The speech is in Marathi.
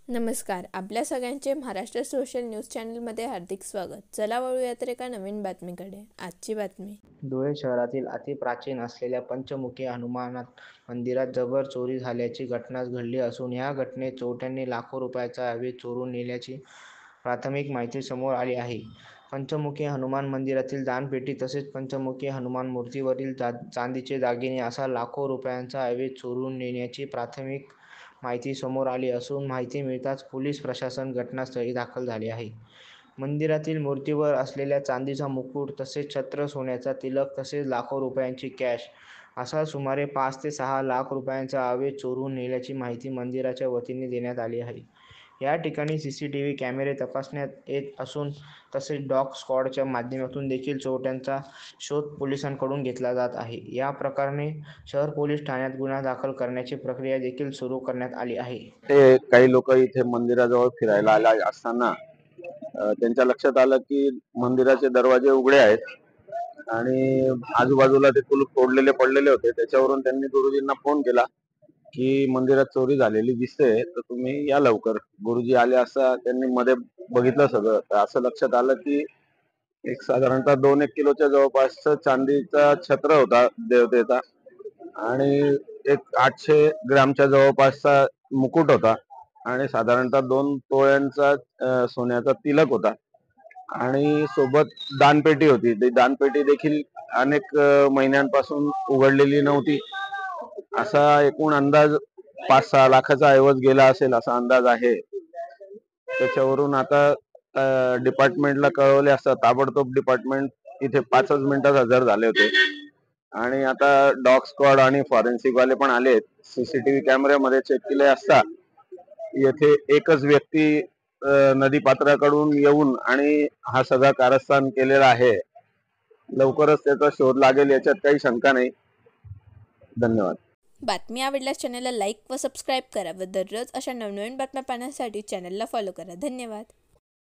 नमस्कार. आपल्या सगळ्यांचे महाराष्ट्र सोशल न्यूज चॅनलमध्ये हार्दिक स्वागत. चला वळूयात एका नवीन बातमीकडे. आजची बातमी. धुळे शहरातील अतिप्राचीन असलेल्या पंचमुखी हनुमान मंदिरात जबर चोरी झाल्याची घटना घडली असून या घटनेत चोरट्यांनी लाखो रुपयाचा ऐवज चोरून नेल्याची प्राथमिक माहिती समोर आली आहे. पंचमुखी हनुमान मंदिरातील दानपेटी तसेच पंचमुखी हनुमान मूर्तीवरील चांदीचे दागिने असा लाखो रुपयांचा ऐवज चोरून नेण्याची प्राथमिक माहिती समोर आली असून माहिती मिळताच पोलीस प्रशासन घटनास्थळी दाखल झाले आहे. मंदिरातील मूर्तीवर असलेल्या चांदीचा मुकुट तसेच छत्र, सोन्याचा तिलक तसेच लाखो रुपयांची कॅश असा सुमारे 5 ते 6 लाख रुपयांचा ऐवज चोरून नेल्याची माहिती मंदिराच्या वतीने देण्यात आली आहे. या ठिकाणी सीसीटीव्ही कॅमेरे तपासण्यात येत असून तसेच डॉग स्क्वॉडच्या माध्यमातून देखील चोरट्यांचा शोध पोलिसांकडून घेतला जात आहे. या प्रकरणी शहर पोलीस ठाण्यात गुन्हा दाखल करण्याची प्रक्रिया देखील सुरू करण्यात आली आहे. ते काही लोक इथे मंदिराजवळ फिरायला आले असताना त्यांच्या लक्षात आलं की मंदिराचे दरवाजे उघडे आहेत आणि आजूबाजूला ते कुलूप तोडलेले पडलेले होते. त्याच्यावरून त्यांनी गुरुजींना फोन केला की मंदिरात चोरी झालेली दिसते, तर तुम्ही या लवकर. गुरुजी आले असता त्यांनी मध्ये बघितलं सगळं, तर असं लक्षात आलं की एक साधारणतः 2-1 किलोच्या जवळपास चांदीचा छत्र होता देवतेचा आणि एक 800 ग्रामच्या जवळपासचा मुकुट होता आणि साधारणतः 2 तोळ्यांचा सोन्याचा तिलक होता आणि सोबत दानपेटी होती. ती दानपेटी देखील अनेक महिन्यांपासून उघडलेली नव्हती. असा एकूण अंदाज 5-6 लाखाचा ऐवज गेला असेल असा अंदाज आहे. त्याच्यावरून आता डिपार्टमेंटला कळवले असता ताबडतोब डिपार्टमेंट इथे 5च मिनिटात हजर झाले होते आणि आता डॉग स्क्वॉड आणि फॉरेन्सिक वाले पण आले. सीसीटीव्ही कॅमेऱ्यामध्ये चेक केले असता येथे एकच व्यक्ती नदीपात्राकडून येऊन आणि हा सगळा कारस्थान केलेला आहे. लवकरच त्याचा शोध लागेल याच्यात काही शंका नाही. धन्यवाद. बातमी आवडल्यास चॅनलला लाईक व सबस्क्राईब करा व दररोज अशा नवनवीन बातम्या पाहण्यासाठी चॅनलला फॉलो करा. धन्यवाद.